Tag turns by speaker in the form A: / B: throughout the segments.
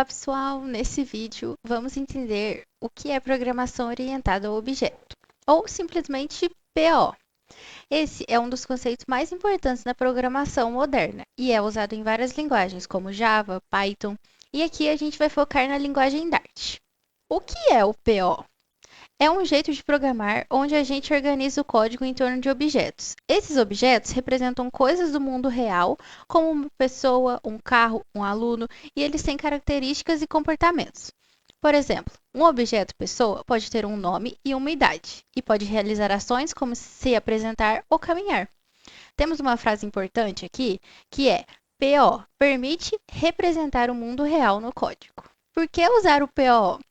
A: Olá pessoal, nesse vídeo vamos entender o que é programação orientada ao objeto, ou simplesmente PO. Esse é um dos conceitos mais importantes na programação moderna e é usado em várias linguagens como Java, Python, e aqui a gente vai focar na linguagem Dart. O que é o PO? É um jeito de programar onde a gente organiza o código em torno de objetos. Esses objetos representam coisas do mundo real, como uma pessoa, um carro, um aluno, e eles têm características e comportamentos. Por exemplo, um objeto pessoa pode ter um nome e uma idade, e pode realizar ações como se apresentar ou caminhar. Temos uma frase importante aqui, que é PO permite representar o mundo real no código. Por que usar o PO?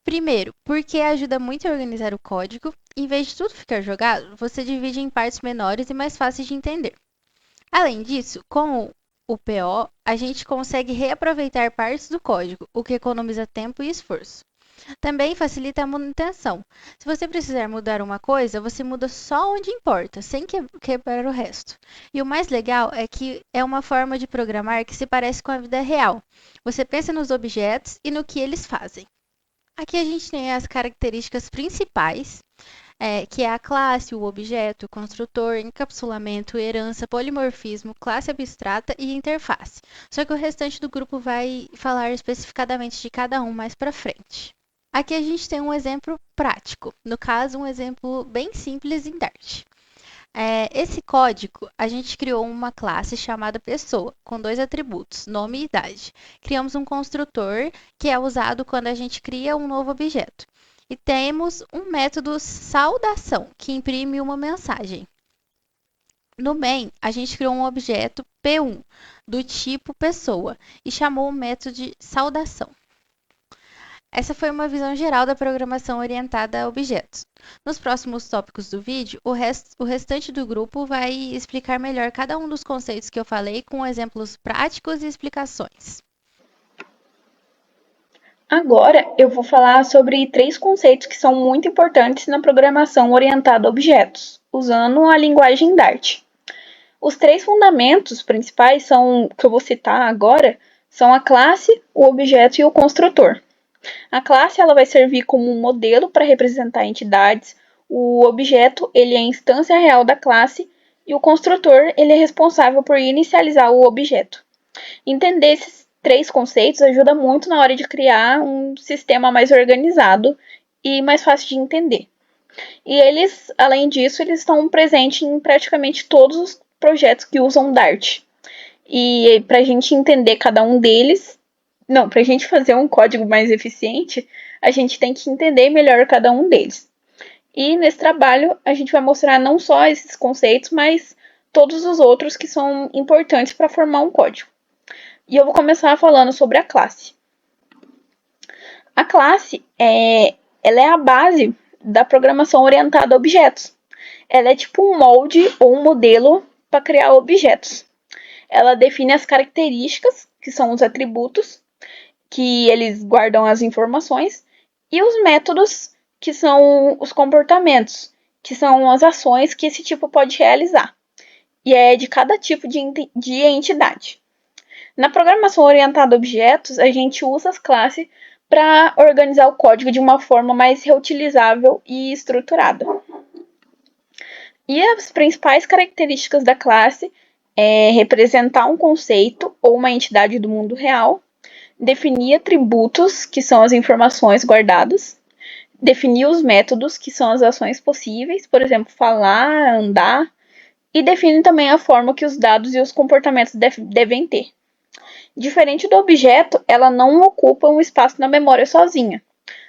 A: Primeiro, porque ajuda muito a organizar o código. Em vez de tudo ficar jogado, você divide em partes menores e mais fáceis de entender. Além disso, com o PO, a gente consegue reaproveitar partes do código, o que economiza tempo e esforço. Também facilita a manutenção. Se você precisar mudar uma coisa, você muda só onde importa, sem quebrar o resto. E o mais legal é que é uma forma de programar que se parece com a vida real. Você pensa nos objetos e no que eles fazem. Aqui a gente tem as características principais, que é a classe, o objeto, o construtor, encapsulamento, herança, polimorfismo, classe abstrata e interface. Só que o restante do grupo vai falar especificadamente de cada um mais para frente. Aqui a gente tem um exemplo prático, no caso, um exemplo bem simples em Dart. Esse código, a gente criou uma classe chamada pessoa, com dois atributos, nome e idade. Criamos um construtor, que é usado quando a gente cria um novo objeto. E temos um método saudação, que imprime uma mensagem. No main, a gente criou um objeto P1, do tipo pessoa, e chamou o método de saudação. Essa foi uma visão geral da programação orientada a objetos. Nos próximos tópicos do vídeo, o restante do grupo vai explicar melhor cada um dos conceitos que eu falei com exemplos práticos e explicações.
B: Agora eu vou falar sobre três conceitos que são muito importantes na programação orientada a objetos, usando a linguagem Dart. Os três fundamentos principais que eu vou citar agora são a classe, o objeto e o construtor. A classe ela vai servir como um modelo para representar entidades, o objeto ele é a instância real da classe e o construtor ele é responsável por inicializar o objeto. Entender esses três conceitos ajuda muito na hora de criar um sistema mais organizado e mais fácil de entender. E eles, além disso, eles estão presentes em praticamente todos os projetos que usam Dart. E para a gente entender cada um deles, para a gente fazer um código mais eficiente, a gente tem que entender melhor cada um deles. E nesse trabalho a gente vai mostrar não só esses conceitos, mas todos os outros que são importantes para formar um código. E eu vou começar falando sobre a classe. A classe ela é a base da programação orientada a objetos. Ela é tipo um molde ou um modelo para criar objetos. Ela define as características, que são os atributos, que eles guardam as informações, e os métodos, que são os comportamentos, que são as ações que esse tipo pode realizar. E é de cada tipo de entidade. Na programação orientada a objetos, a gente usa as classes para organizar o código de uma forma mais reutilizável e estruturada. E as principais características da classe é representar um conceito ou uma entidade do mundo real, definir atributos, que são as informações guardadas, definir os métodos, que são as ações possíveis, por exemplo, falar, andar, e define também a forma que os dados e os comportamentos devem ter. Diferente do objeto, ela não ocupa um espaço na memória sozinha,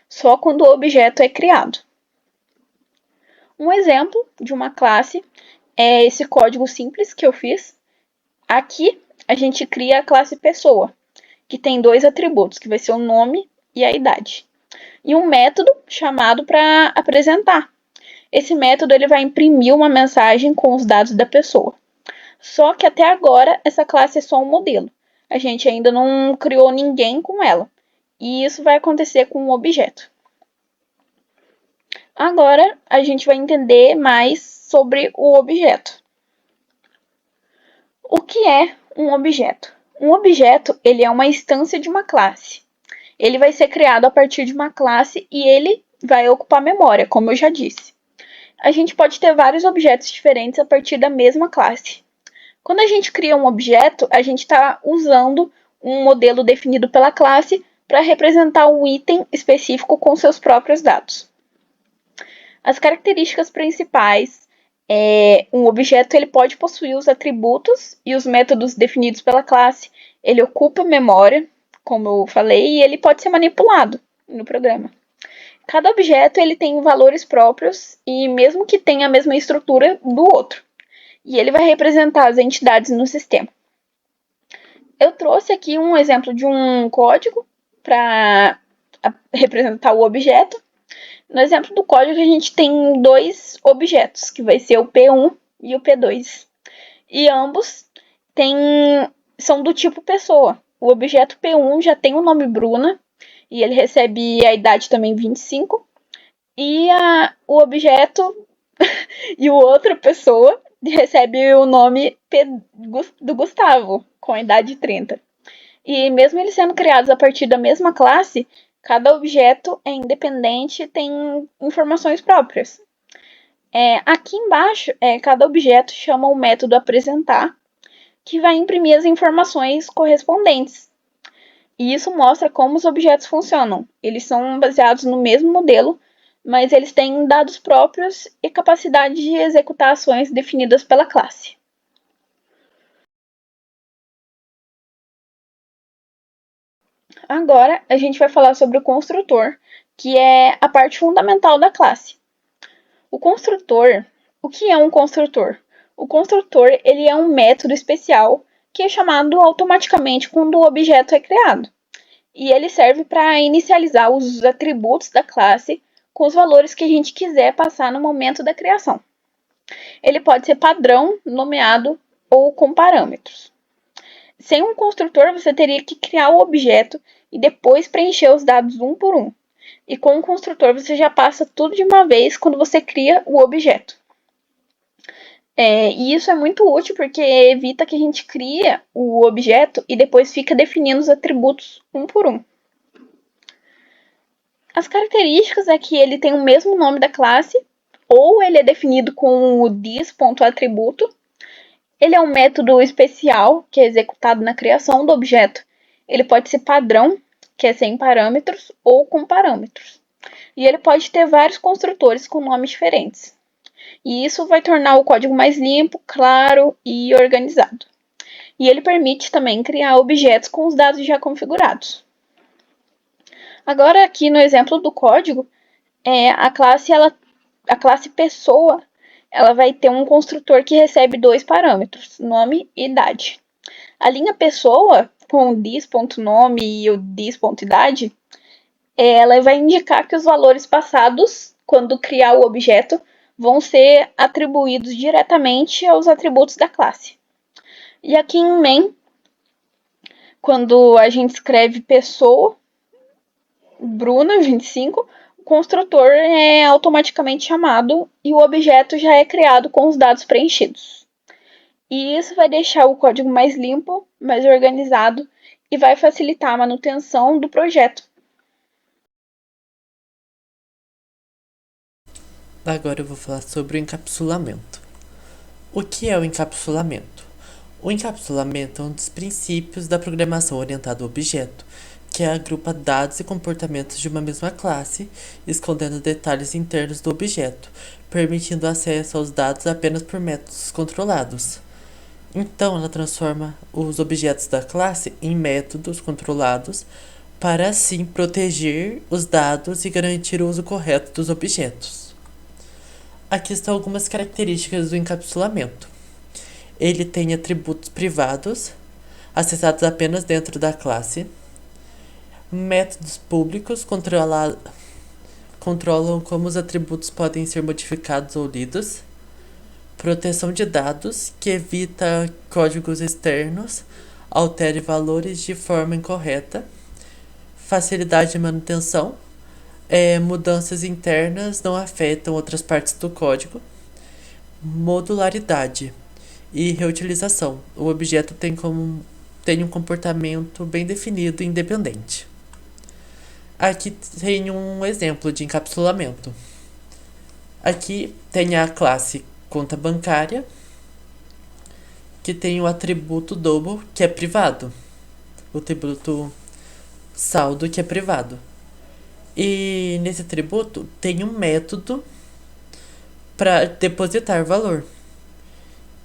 B: só quando o objeto é criado. Um exemplo de uma classe é esse código simples que eu fiz. Aqui a gente cria a classe pessoa, que tem dois atributos, que vai ser o nome e a idade. E um método chamado para apresentar. Esse método ele vai imprimir uma mensagem com os dados da pessoa. Só que até agora essa classe é só um modelo. A gente ainda não criou ninguém com ela. E isso vai acontecer com um objeto. Agora a gente vai entender mais sobre o objeto. O que é um objeto? Um objeto ele é uma instância de uma classe. Ele vai ser criado a partir de uma classe e ele vai ocupar memória, como eu já disse. A gente pode ter vários objetos diferentes a partir da mesma classe. Quando a gente cria um objeto, a gente está usando um modelo definido pela classe para representar um item específico com seus próprios dados. As características principais um objeto ele pode possuir os atributos e os métodos definidos pela classe. Ele ocupa memória, como eu falei, e ele pode ser manipulado no programa. Cada objeto ele tem valores próprios e mesmo que tenha a mesma estrutura do outro. E ele vai representar as entidades no sistema. Eu trouxe aqui um exemplo de um código para representar o objeto. No exemplo do código, a gente tem dois objetos, que vai ser o P1 e o P2. E ambos são do tipo pessoa. O objeto P1 já tem o nome Bruna, e ele recebe a idade também 25. E o objeto e o outro pessoa recebe o nome do Gustavo, com a idade 30. E mesmo eles sendo criados a partir da mesma classe, cada objeto é independente e tem informações próprias. Aqui embaixo, cada objeto chama o método apresentar, que vai imprimir as informações correspondentes. E isso mostra como os objetos funcionam. Eles são baseados no mesmo modelo, mas eles têm dados próprios e capacidade de executar ações definidas pela classe. Agora, a gente vai falar sobre o construtor, que é a parte fundamental da classe. O que é um construtor? O construtor ele é um método especial que é chamado automaticamente quando o objeto é criado. E ele serve para inicializar os atributos da classe com os valores que a gente quiser passar no momento da criação. Ele pode ser padrão, nomeado ou com parâmetros. Sem um construtor, você teria que criar o objeto e depois preencher os dados um por um. E com o construtor, você já passa tudo de uma vez quando você cria o objeto. E isso é muito útil porque evita que a gente cria o objeto e depois fica definindo os atributos um por um. As características é que ele tem o mesmo nome da classe, ou ele é definido com o this.atributo. Ele é um método especial que é executado na criação do objeto. Ele pode ser padrão, que é sem parâmetros, ou com parâmetros. E ele pode ter vários construtores com nomes diferentes. E isso vai tornar o código mais limpo, claro e organizado. E ele permite também criar objetos com os dados já configurados. Agora, aqui no exemplo do código, a classe pessoa ela vai ter um construtor que recebe dois parâmetros, nome e idade. A linha pessoa, com o this.nome e o this.idade, ela vai indicar que os valores passados, quando criar o objeto, vão ser atribuídos diretamente aos atributos da classe. E aqui em main, quando a gente escreve pessoa, Bruna, 25, o construtor é automaticamente chamado e o objeto já é criado com os dados preenchidos. E isso vai deixar o código mais limpo, mais organizado e vai facilitar a manutenção do projeto.
C: Agora eu vou falar sobre o encapsulamento. O que é o encapsulamento? O encapsulamento é um dos princípios da programação orientada a objeto, que agrupa dados e comportamentos de uma mesma classe, escondendo detalhes internos do objeto, permitindo acesso aos dados apenas por métodos controlados. Então, ela transforma os objetos da classe em métodos controlados para assim proteger os dados e garantir o uso correto dos objetos. Aqui estão algumas características do encapsulamento. Ele tem atributos privados, acessados apenas dentro da classe. Métodos públicos controlam como os atributos podem ser modificados ou lidos. Proteção de dados, que evita códigos externos altere valores de forma incorreta. Facilidade de manutenção. Mudanças internas não afetam outras partes do código. Modularidade e reutilização. O objeto tem um comportamento bem definido e independente. Aqui tem um exemplo de encapsulamento. Aqui tem a classe conta bancária, que tem o atributo double, que é privado. O atributo saldo, que é privado. E nesse atributo tem um método para depositar valor.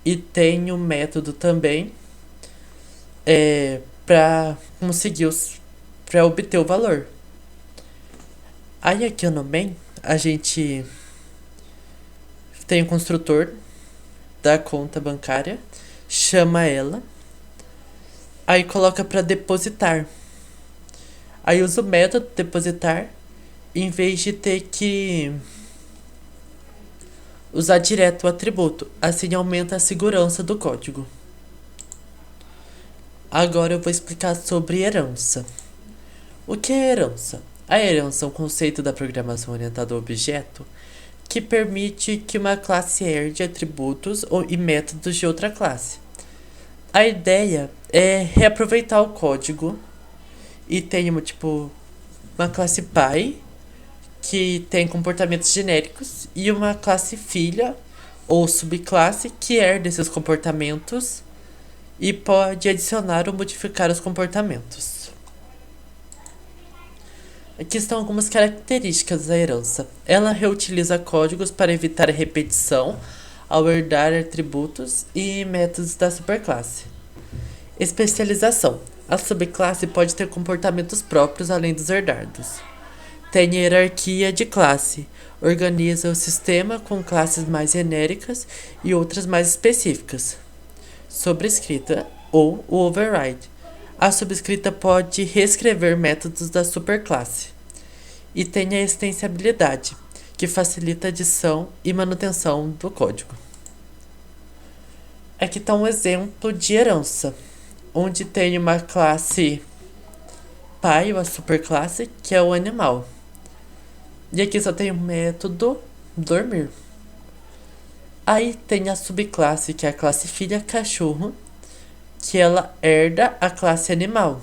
C: E tem um método também para conseguir para obter o valor. Aí aqui no main a gente tem o construtor da conta bancária, chama ela, aí coloca para depositar. Aí usa o método depositar em vez de ter que usar direto o atributo. Assim aumenta a segurança do código. Agora eu vou explicar sobre herança. O que é herança? A herança é um conceito da programação orientada a objeto que permite que uma classe herde atributos e métodos de outra classe. A ideia é reaproveitar o código e tem uma classe pai que tem comportamentos genéricos e uma classe filha ou subclasse que herda esses comportamentos e pode adicionar ou modificar os comportamentos. Aqui estão algumas características da herança. Ela reutiliza códigos para evitar a repetição ao herdar atributos e métodos da superclasse. Especialização. A subclasse pode ter comportamentos próprios além dos herdados. Tem hierarquia de classe. Organiza o sistema com classes mais genéricas e outras mais específicas. Sobrescrita ou o override. A subscrita pode reescrever métodos da superclasse. E tem a extensibilidade, que facilita a adição e manutenção do código. Aqui está um exemplo de herança, onde tem uma classe pai, ou a superclasse, que é o animal. E aqui só tem o método dormir. Aí tem a subclasse, que é a classe filha, cachorro, que ela herda a classe animal.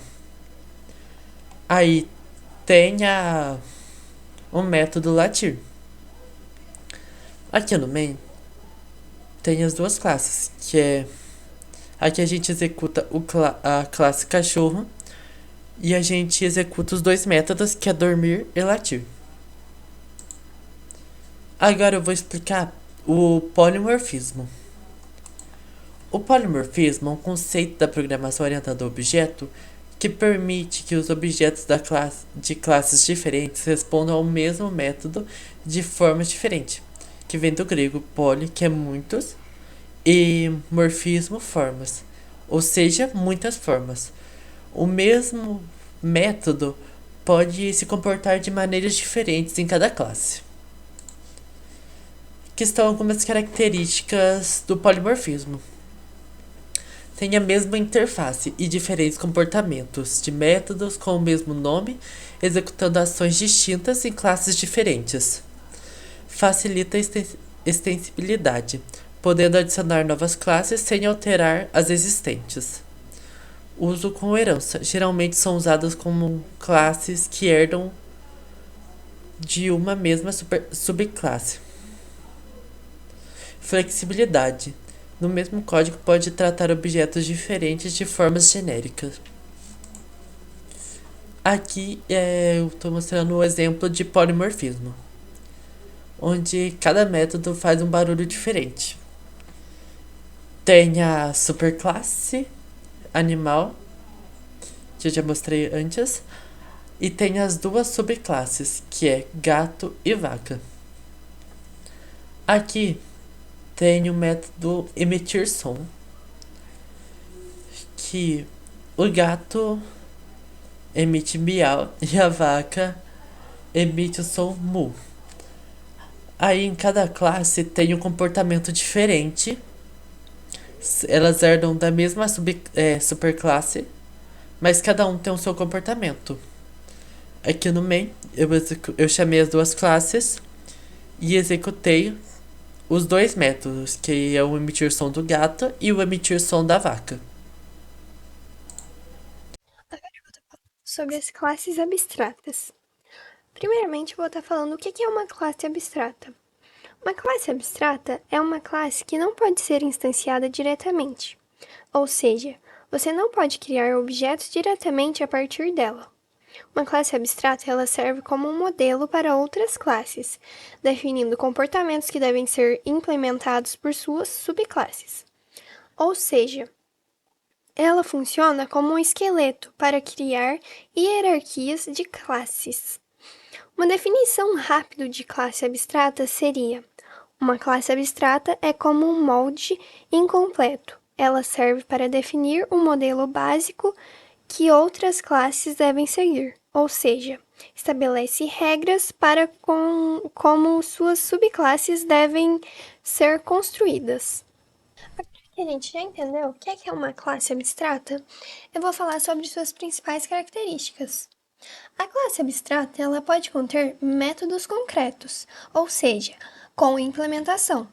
C: Aí tem o método latir. Aqui no main tem as duas classes, que é aqui a gente executa a classe cachorro e a gente executa os dois métodos, que é dormir e latir. Agora eu vou explicar o polimorfismo. O polimorfismo é um conceito da programação orientada a objeto que permite que os objetos de classes diferentes respondam ao mesmo método de formas diferentes, que vem do grego poly, que é muitos, e morfismo, formas, ou seja, muitas formas. O mesmo método pode se comportar de maneiras diferentes em cada classe. Aqui estão algumas características do polimorfismo. Tem a mesma interface e diferentes comportamentos de métodos com o mesmo nome, executando ações distintas em classes diferentes. Facilita a extensibilidade, podendo adicionar novas classes sem alterar as existentes. Uso com herança. Geralmente são usadas como classes que herdam de uma mesma subclasse. Flexibilidade. No mesmo código pode tratar objetos diferentes de formas genéricas. Aqui eu estou mostrando um exemplo de polimorfismo, onde cada método faz um barulho diferente. Tem a superclasse animal, que eu já mostrei antes, e tem as duas subclasses, que é gato e vaca. Aqui tem o método emitir som, que o gato emite miau e a vaca emite o som mu. Aí em cada classe tem um comportamento diferente. Elas herdam da mesma superclasse, mas cada um tem o seu comportamento. Aqui no main eu chamei as duas classes e executei os dois métodos, que é o emitir som do gato e o emitir som da vaca.
D: Agora eu vou falar sobre as classes abstratas. Primeiramente, eu vou estar falando o que é uma classe abstrata. Uma classe abstrata é uma classe que não pode ser instanciada diretamente, ou seja, você não pode criar objetos diretamente a partir dela. Uma classe abstrata ela serve como um modelo para outras classes, definindo comportamentos que devem ser implementados por suas subclasses. Ou seja, ela funciona como um esqueleto para criar hierarquias de classes. Uma definição rápida de classe abstrata seria: uma classe abstrata é como um molde incompleto. Ela serve para definir um modelo básico que outras classes devem seguir, ou seja, estabelece regras para como suas subclasses devem ser construídas. Agora que a gente já entendeu o que é uma classe abstrata, eu vou falar sobre suas principais características. A classe abstrata ela pode conter métodos concretos, ou seja, com implementação,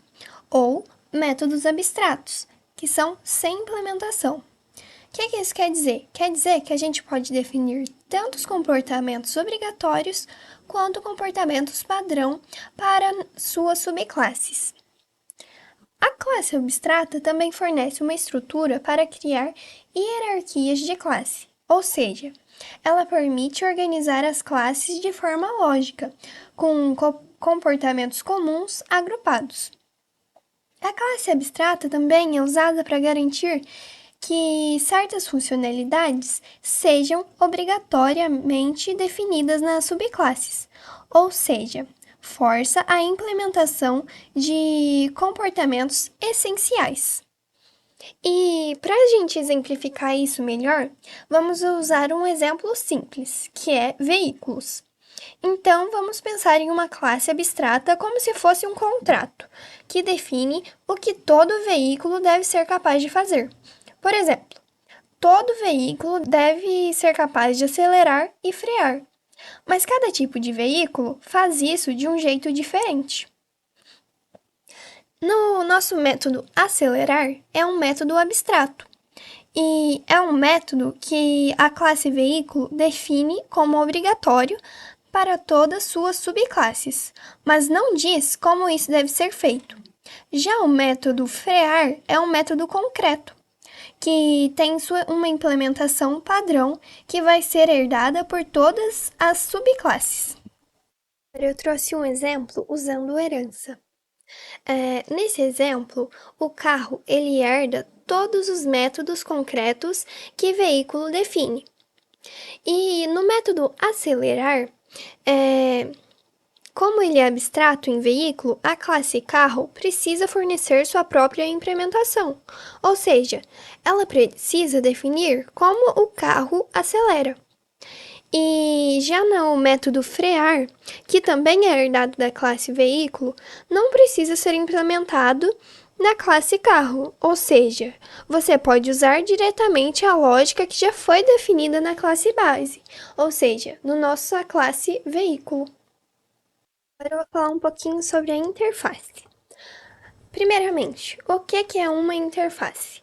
D: ou métodos abstratos, que são sem implementação. O que isso quer dizer? Quer dizer que a gente pode definir tanto os comportamentos obrigatórios quanto comportamentos padrão para suas subclasses. A classe abstrata também fornece uma estrutura para criar hierarquias de classe, ou seja, ela permite organizar as classes de forma lógica, com comportamentos comuns agrupados. A classe abstrata também é usada para garantir que certas funcionalidades sejam obrigatoriamente definidas nas subclasses, ou seja, força a implementação de comportamentos essenciais. E para a gente exemplificar isso melhor, vamos usar um exemplo simples, que é veículos. Então, vamos pensar em uma classe abstrata como se fosse um contrato, que define o que todo veículo deve ser capaz de fazer. Por exemplo, todo veículo deve ser capaz de acelerar e frear, mas cada tipo de veículo faz isso de um jeito diferente. No nosso método acelerar é um método abstrato e é um método que a classe veículo define como obrigatório para todas suas subclasses, mas não diz como isso deve ser feito. Já o método frear é um método concreto, que tem uma implementação padrão que vai ser herdada por todas as subclasses. Eu trouxe um exemplo usando herança. Nesse exemplo, o carro ele herda todos os métodos concretos que veículo define. E no método acelerar, como ele é abstrato em veículo, a classe carro precisa fornecer sua própria implementação, ou seja, ela precisa definir como o carro acelera. E já no método frear, que também é herdado da classe veículo, não precisa ser implementado na classe carro, ou seja, você pode usar diretamente a lógica que já foi definida na classe base, ou seja, no nossa classe veículo. Agora eu vou falar um pouquinho sobre a interface. Primeiramente, o que é uma interface?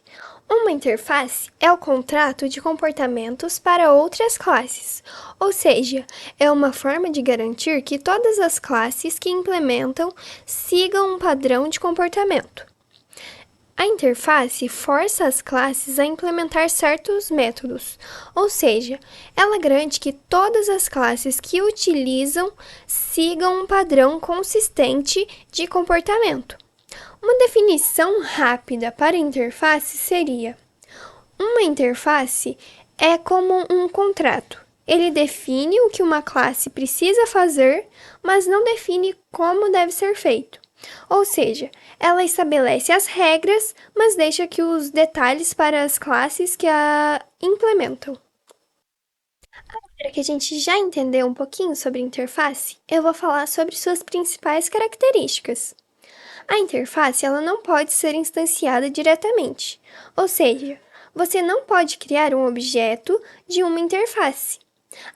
D: Uma interface é o contrato de comportamentos para outras classes, ou seja, é uma forma de garantir que todas as classes que implementam sigam um padrão de comportamento. A interface força as classes a implementar certos métodos, ou seja, ela garante que todas as classes que utilizam sigam um padrão consistente de comportamento. Uma definição rápida para interface seria: uma interface é como um contrato. Ele define o que uma classe precisa fazer, mas não define como deve ser feito. Ou seja, ela estabelece as regras, mas deixa que os detalhes para as classes que a implementam. Agora que a gente já entendeu um pouquinho sobre interface, eu vou falar sobre suas principais características. A interface ela não pode ser instanciada diretamente, ou seja, você não pode criar um objeto de uma interface.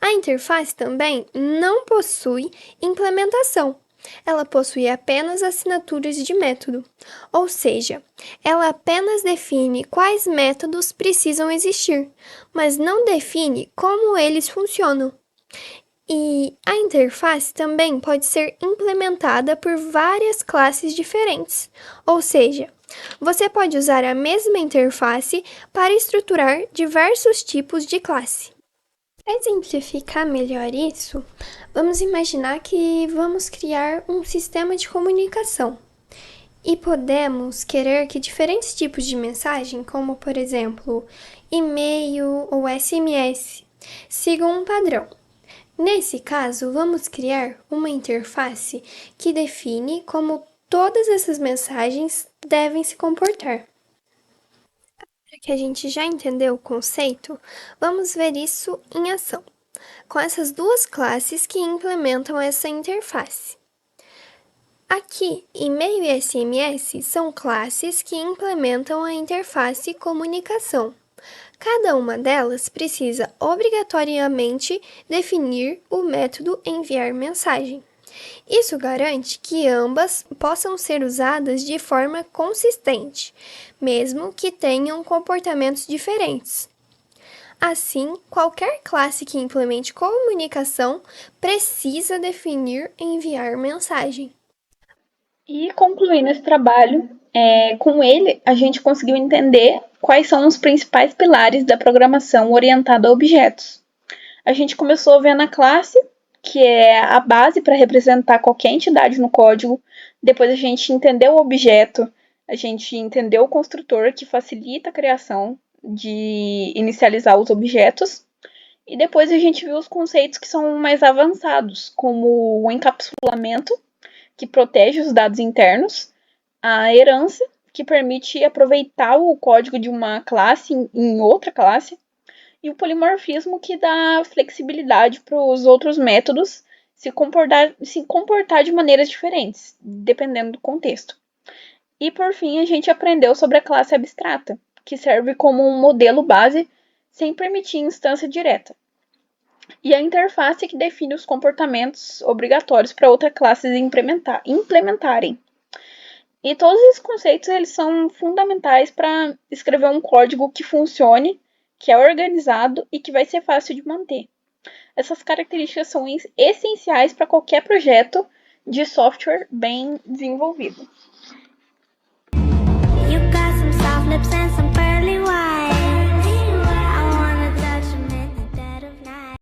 D: A interface também não possui implementação. Ela possui apenas assinaturas de método, ou seja, ela apenas define quais métodos precisam existir, mas não define como eles funcionam. E a interface também pode ser implementada por várias classes diferentes, ou seja, você pode usar a mesma interface para estruturar diversos tipos de classe. Para exemplificar melhor isso, vamos imaginar que vamos criar um sistema de comunicação e podemos querer que diferentes tipos de mensagem, como por exemplo e-mail ou SMS, sigam um padrão. Nesse caso, vamos criar uma interface que define como todas essas mensagens devem se comportar. Para que a gente já entendeu o conceito, vamos ver isso em ação, com essas duas classes que implementam essa interface. Aqui, e-mail e SMS são classes que implementam a interface comunicação. Cada uma delas precisa obrigatoriamente definir o método enviar mensagem. Isso garante que ambas possam ser usadas de forma consistente, mesmo que tenham comportamentos diferentes. Assim, qualquer classe que implemente comunicação precisa definir enviar mensagem.
B: E concluindo esse trabalho, com ele a gente conseguiu entender quais são os principais pilares da programação orientada a objetos. A gente começou vendo a classe, que é a base para representar qualquer entidade no código. Depois a gente entendeu o objeto, a gente entendeu o construtor, que facilita a criação de inicializar os objetos. E depois a gente viu os conceitos que são mais avançados, como o encapsulamento, que protege os dados internos, a herança, que permite aproveitar o código de uma classe em outra classe, e o polimorfismo, que dá flexibilidade para os outros métodos se comportar de maneiras diferentes, dependendo do contexto. E, por fim, a gente aprendeu sobre a classe abstrata, que serve como um modelo base sem permitir instância direta. E a interface, que define os comportamentos obrigatórios para outras classes implementarem. E todos esses conceitos eles são fundamentais para escrever um código que funcione, que é organizado e que vai ser fácil de manter. Essas características são essenciais para qualquer projeto de software bem desenvolvido.
E: You got some soft lips